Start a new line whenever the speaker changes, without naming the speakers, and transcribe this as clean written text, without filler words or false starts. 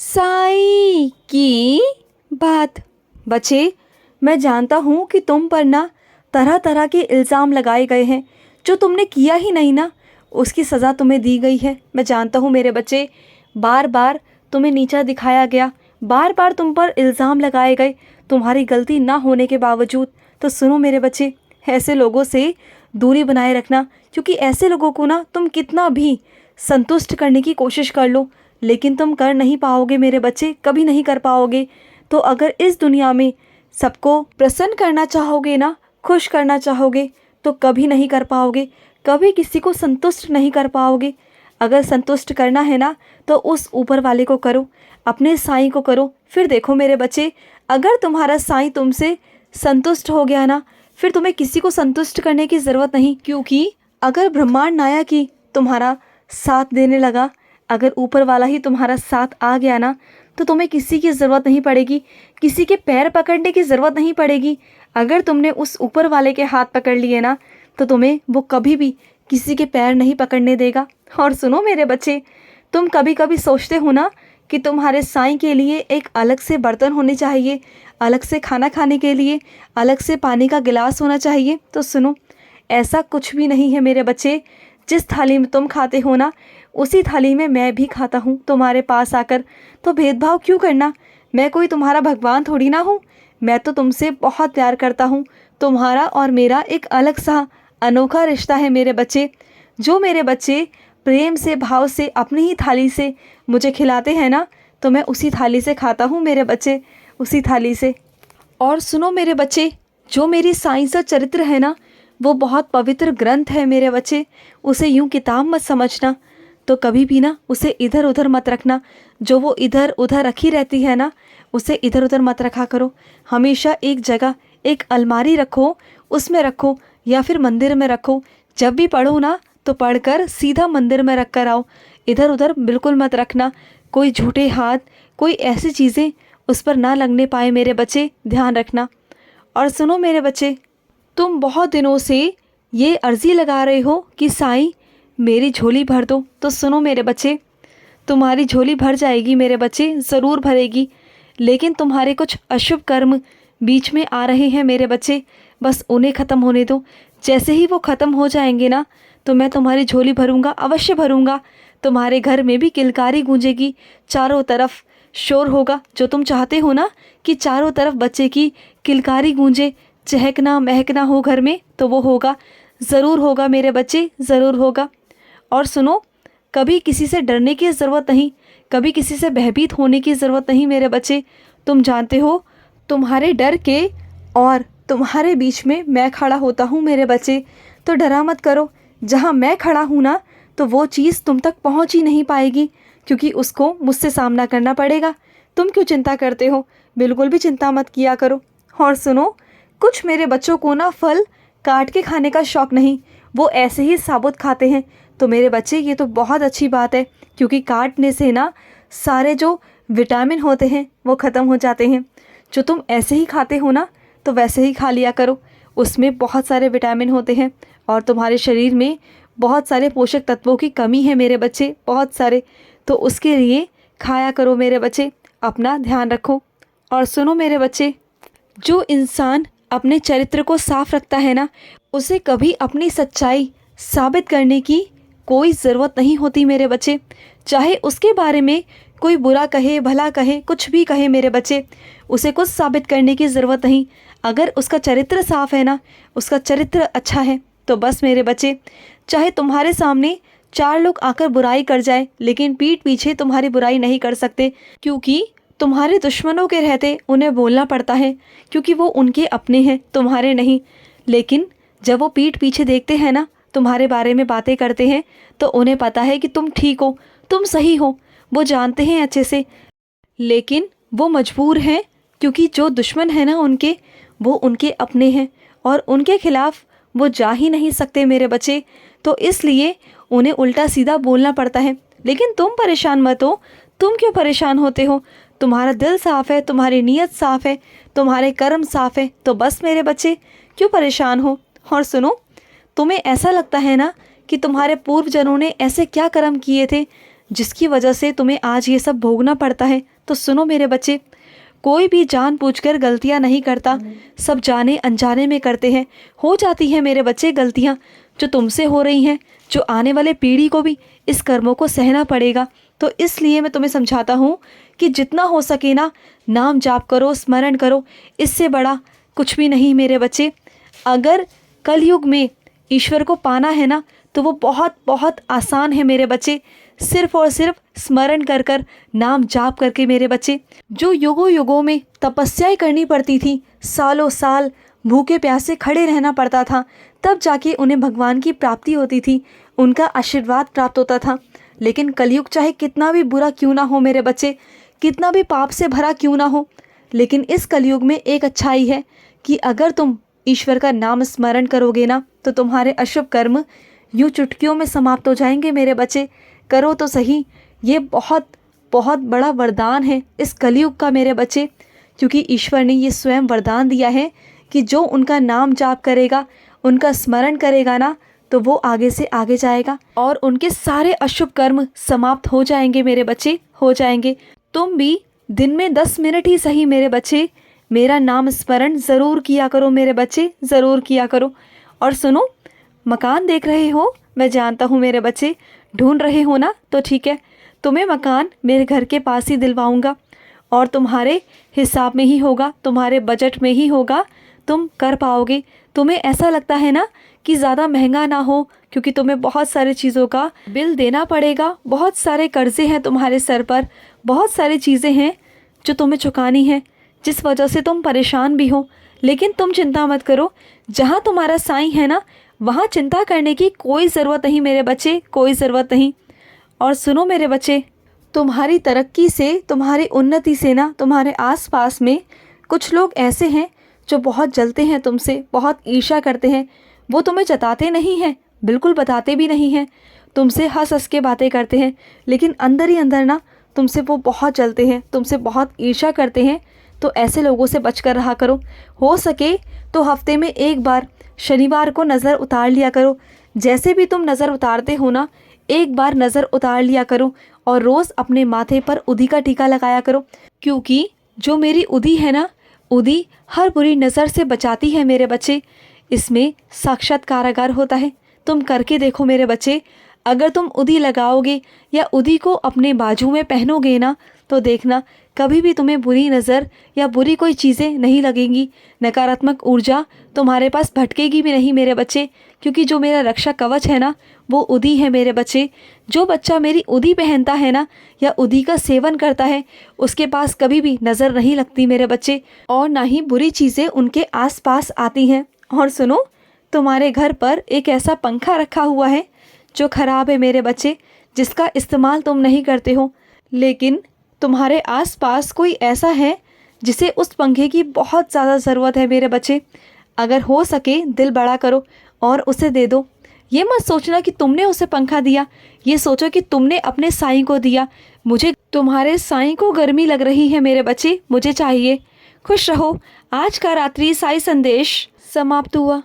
साईं की बात। बच्चे, मैं जानता हूँ कि तुम पर ना तरह तरह के इल्ज़ाम लगाए गए हैं। जो तुमने किया ही नहीं ना, उसकी सज़ा तुम्हें दी गई है। मैं जानता हूँ मेरे बच्चे, बार बार तुम्हें नीचा दिखाया गया, बार बार तुम पर इल्ज़ाम लगाए गए तुम्हारी गलती ना होने के बावजूद। तो सुनो मेरे बच्चे, ऐसे लोगों से दूरी बनाए रखना, क्योंकि ऐसे लोगों को ना तुम कितना भी संतुष्ट करने की कोशिश कर लो, लेकिन तुम कर नहीं पाओगे मेरे बच्चे, कभी नहीं कर पाओगे। तो अगर इस दुनिया में सबको प्रसन्न करना चाहोगे ना, खुश करना चाहोगे, तो कभी नहीं कर पाओगे, कभी किसी को संतुष्ट नहीं कर पाओगे। अगर संतुष्ट करना है ना, तो उस ऊपर वाले को करो, अपने साईं को करो। फिर देखो मेरे बच्चे, अगर तुम्हारा साईं तुमसे संतुष्ट हो गया ना, फिर तुम्हें किसी को संतुष्ट करने की ज़रूरत नहीं। क्योंकि अगर ब्रह्मांड नायक ही तुम्हारा साथ देने लगा, अगर ऊपर वाला ही तुम्हारा साथ आ गया ना, तो तुम्हें किसी की ज़रूरत नहीं पड़ेगी, किसी के पैर पकड़ने की ज़रूरत नहीं पड़ेगी। अगर तुमने उस ऊपर वाले के हाथ पकड़ लिए ना, तो तुम्हें वो कभी भी किसी के पैर नहीं पकड़ने देगा। और सुनो मेरे बच्चे, तुम कभी कभी सोचते हो ना कि तुम्हारे साईं के लिए एक अलग से बर्तन होने चाहिए, अलग से खाना खाने के लिए अलग से पानी का गिलास होना चाहिए। तो सुनो, ऐसा कुछ भी नहीं है मेरे बच्चे। जिस थाली में तुम खाते हो ना, उसी थाली में मैं भी खाता हूँ तुम्हारे पास आकर। तो भेदभाव क्यों करना? मैं कोई तुम्हारा भगवान थोड़ी ना हूँ। मैं तो तुमसे बहुत प्यार करता हूँ। तुम्हारा और मेरा एक अलग सा अनोखा रिश्ता है मेरे बच्चे। जो मेरे बच्चे प्रेम से, भाव से, अपनी ही थाली से मुझे खिलाते हैं ना, तो मैं उसी थाली से खाता हूँ मेरे बच्चे, उसी थाली से। और सुनो मेरे बच्चे, जो मेरी साईं सा चरित्र है ना, वो बहुत पवित्र ग्रंथ है मेरे बच्चे। उसे यूं किताब मत समझना, तो कभी भी ना उसे इधर उधर मत रखना। जो वो इधर उधर रखी रहती है ना, उसे इधर उधर मत रखा करो। हमेशा एक जगह एक अलमारी रखो, उसमें रखो, या फिर मंदिर में रखो। जब भी पढ़ो ना, तो पढ़कर सीधा मंदिर में रख कर आओ, इधर उधर बिल्कुल मत रखना। कोई झूठे हाथ, कोई ऐसी चीज़ें उस पर ना लगने पाए मेरे बच्चे, ध्यान रखना। और सुनो मेरे बच्चे, तुम बहुत दिनों से ये अर्जी लगा रहे हो कि साईं मेरी झोली भर दो। तो सुनो मेरे बच्चे, तुम्हारी झोली भर जाएगी मेरे बच्चे, ज़रूर भरेगी। लेकिन तुम्हारे कुछ अशुभ कर्म बीच में आ रहे हैं मेरे बच्चे, बस उन्हें ख़त्म होने दो। जैसे ही वो ख़त्म हो जाएंगे ना, तो मैं तुम्हारी झोली भरूंगा, अवश्य भरूंगा। तुम्हारे घर में भी किलकारी गूंजेगी, चारों तरफ शोर होगा। जो तुम चाहते हो ना कि चारों तरफ बच्चे की किलकारी गूंजे, चहकना महकना हो घर में, तो वो होगा, ज़रूर होगा मेरे बच्चे, ज़रूर होगा। और सुनो, कभी किसी से डरने की ज़रूरत नहीं, कभी किसी से भयभीत होने की ज़रूरत नहीं मेरे बच्चे। तुम जानते हो, तुम्हारे डर के और तुम्हारे बीच में मैं खड़ा होता हूँ मेरे बच्चे। तो डरा मत करो, जहाँ मैं खड़ा हूँ ना, तो वो चीज़ तुम तक पहुँच ही नहीं पाएगी, क्योंकि उसको मुझसे सामना करना पड़ेगा। तुम क्यों चिंता करते हो? बिल्कुल भी चिंता मत किया करो। और सुनो, कुछ मेरे बच्चों को ना फल काट के खाने का शौक़ नहीं, वो ऐसे ही साबुत खाते हैं। तो मेरे बच्चे, ये तो बहुत अच्छी बात है, क्योंकि काटने से ना सारे जो विटामिन होते हैं वो ख़त्म हो जाते हैं। जो तुम ऐसे ही खाते हो ना, तो वैसे ही खा लिया करो, उसमें बहुत सारे विटामिन होते हैं। और तुम्हारे शरीर में बहुत सारे पोषक तत्वों की कमी है मेरे बच्चे, बहुत सारे। तो उसके लिए खाया करो मेरे बच्चे, अपना ध्यान रखो। और सुनो मेरे बच्चे, जो इंसान अपने चरित्र को साफ रखता है ना, उसे कभी अपनी सच्चाई साबित करने की कोई ज़रूरत नहीं होती मेरे बच्चे। चाहे उसके बारे में कोई बुरा कहे, भला कहे, कुछ भी कहे मेरे बच्चे, उसे कुछ साबित करने की ज़रूरत नहीं। अगर उसका चरित्र साफ है ना, उसका चरित्र अच्छा है, तो बस मेरे बच्चे, चाहे तुम्हारे सामने 4 लोग आकर बुराई कर जाए, लेकिन पीठ पीछे तुम्हारी बुराई नहीं कर सकते। क्योंकि तुम्हारे दुश्मनों के रहते उन्हें बोलना पड़ता है, क्योंकि वो उनके अपने हैं, तुम्हारे नहीं। लेकिन जब वो पीठ पीछे देखते हैं ना, तुम्हारे बारे में बातें करते हैं, तो उन्हें पता है कि तुम ठीक हो, तुम सही हो, वो जानते हैं अच्छे से। लेकिन वो मजबूर हैं, क्योंकि जो दुश्मन है ना उनके, वो उनके अपने हैं, और उनके खिलाफ वो जा ही नहीं सकते मेरे बच्चे। तो इसलिए उन्हें उल्टा सीधा बोलना पड़ता है। लेकिन तुम परेशान मत हो। तुम क्यों परेशान होते हो? तुम्हारा दिल साफ़ है, तुम्हारी नीयत साफ़ है, तुम्हारे कर्म साफ़ है, तो बस मेरे बच्चे, क्यों परेशान हो? और सुनो, तुम्हें ऐसा लगता है ना कि तुम्हारे पूर्वजनों ने ऐसे क्या कर्म किए थे जिसकी वजह से तुम्हें आज ये सब भोगना पड़ता है। तो सुनो मेरे बच्चे, कोई भी जानबूझकर गलतियां नहीं करता, सब जाने अनजाने में करते हैं। हो जाती है मेरे बच्चे गलतियां, जो तुमसे हो रही हैं, जो आने वाले पीढ़ी को भी इस कर्मों को सहना पड़ेगा। तो इसलिए मैं तुम्हें समझाता हूँ कि जितना हो सके ना, नाम जाप करो, स्मरण करो, इससे बड़ा कुछ भी नहीं मेरे बच्चे। अगर कलयुग में ईश्वर को पाना है ना, तो वो बहुत बहुत आसान है मेरे बच्चे। सिर्फ और सिर्फ स्मरण कर कर, नाम जाप करके मेरे बच्चे। जो युगों युगों में तपस्याएं करनी पड़ती थी, सालों साल भूखे प्यासे खड़े रहना पड़ता था, तब जाके उन्हें भगवान की प्राप्ति होती थी, उनका आशीर्वाद प्राप्त होता था। लेकिन कलयुग चाहे कितना भी बुरा क्यों ना हो मेरे बच्चे, कितना भी पाप से भरा क्यों ना हो, लेकिन इस कलयुग में एक अच्छाई है कि अगर तुम ईश्वर का नाम स्मरण करोगे ना, तो तुम्हारे अशुभ कर्म यूँ चुटकियों में समाप्त हो जाएंगे मेरे बच्चे। करो तो सही, ये बहुत बहुत बड़ा वरदान है इस कलयुग का मेरे बच्चे, क्योंकि ईश्वर ने ये स्वयं वरदान दिया है कि जो उनका नाम जाप करेगा, उनका स्मरण करेगा ना, तो वो आगे से आगे जाएगा और उनके सारे अशुभ कर्म समाप्त हो जाएंगे मेरे बच्चे, हो जाएंगे। तुम भी दिन में 10 मिनट ही सही मेरे बच्चे मेरा नाम स्मरण ज़रूर किया करो मेरे बच्चे, ज़रूर किया करो। और सुनो, मकान देख रहे हो, मैं जानता हूँ मेरे बच्चे, ढूंढ रहे हो ना, तो ठीक है, तुम्हें मकान मेरे घर के पास ही दिलवाऊंगा और तुम्हारे हिसाब में ही होगा, तुम्हारे बजट में ही होगा, तुम कर पाओगे। तुम्हें ऐसा लगता है ना कि ज़्यादा महंगा ना हो, क्योंकि तुम्हें बहुत सारी चीज़ों का बिल देना पड़ेगा, बहुत सारे कर्जे हैं तुम्हारे सर पर, बहुत सारी चीज़ें हैं जो तुम्हें चुकानी है, जिस वजह से तुम परेशान भी हो। लेकिन तुम चिंता मत करो, जहाँ तुम्हारा साईं है ना, वहाँ चिंता करने की कोई ज़रूरत नहीं मेरे बच्चे, कोई ज़रूरत नहीं। और सुनो मेरे बच्चे, तुम्हारी तरक्की से, तुम्हारी उन्नति से ना, तुम्हारे आसपास में कुछ लोग ऐसे हैं जो बहुत जलते हैं तुमसे, बहुत ईर्ष्या करते हैं। वो तुम्हें जताते नहीं हैं, बिल्कुल बताते भी नहीं हैं, तुमसे हंस हंस के बातें करते हैं, लेकिन अंदर ही अंदर ना तुमसे वो बहुत जलते हैं, तुमसे बहुत ईर्ष्या करते हैं। तो ऐसे लोगों से बचकर रहा करो। हो सके तो हफ्ते में एक बार शनिवार को नज़र उतार लिया करो। जैसे भी तुम नज़र उतारते हो ना, एक बार नज़र उतार लिया करो और रोज़ अपने माथे पर उदी का टीका लगाया करो, क्योंकि जो मेरी उदी है ना, उदी हर बुरी नज़र से बचाती है मेरे बच्चे। इसमें साक्षात कारागार होता है, तुम करके देखो मेरे बच्चे। अगर तुम उदी लगाओगे या उदी को अपने बाजू में पहनोगे ना, तो देखना कभी भी तुम्हें बुरी नज़र या बुरी कोई चीज़ें नहीं लगेंगी, नकारात्मक ऊर्जा तुम्हारे पास भटकेगी भी नहीं मेरे बच्चे, क्योंकि जो मेरा रक्षा कवच है ना, वो उदी है मेरे बच्चे। जो बच्चा मेरी उदी पहनता है ना, या उदी का सेवन करता है, उसके पास कभी भी नज़र नहीं लगती मेरे बच्चे, और ना ही बुरी चीज़ें उनके आसपास आती हैं। और सुनो, तुम्हारे घर पर एक ऐसा पंखा रखा हुआ है जो ख़राब है मेरे बच्चे, जिसका इस्तेमाल तुम नहीं करते हो, लेकिन तुम्हारे आसपास कोई ऐसा है जिसे उस पंखे की बहुत ज़्यादा ज़रूरत है मेरे बच्चे। अगर हो सके दिल बड़ा करो और उसे दे दो। ये मत सोचना कि तुमने उसे पंखा दिया, ये सोचो कि तुमने अपने साईं को दिया। मुझे तुम्हारे साईं को गर्मी लग रही है मेरे बच्चे, मुझे चाहिए। खुश रहो। आज का रात्रि साई संदेश समाप्त हुआ।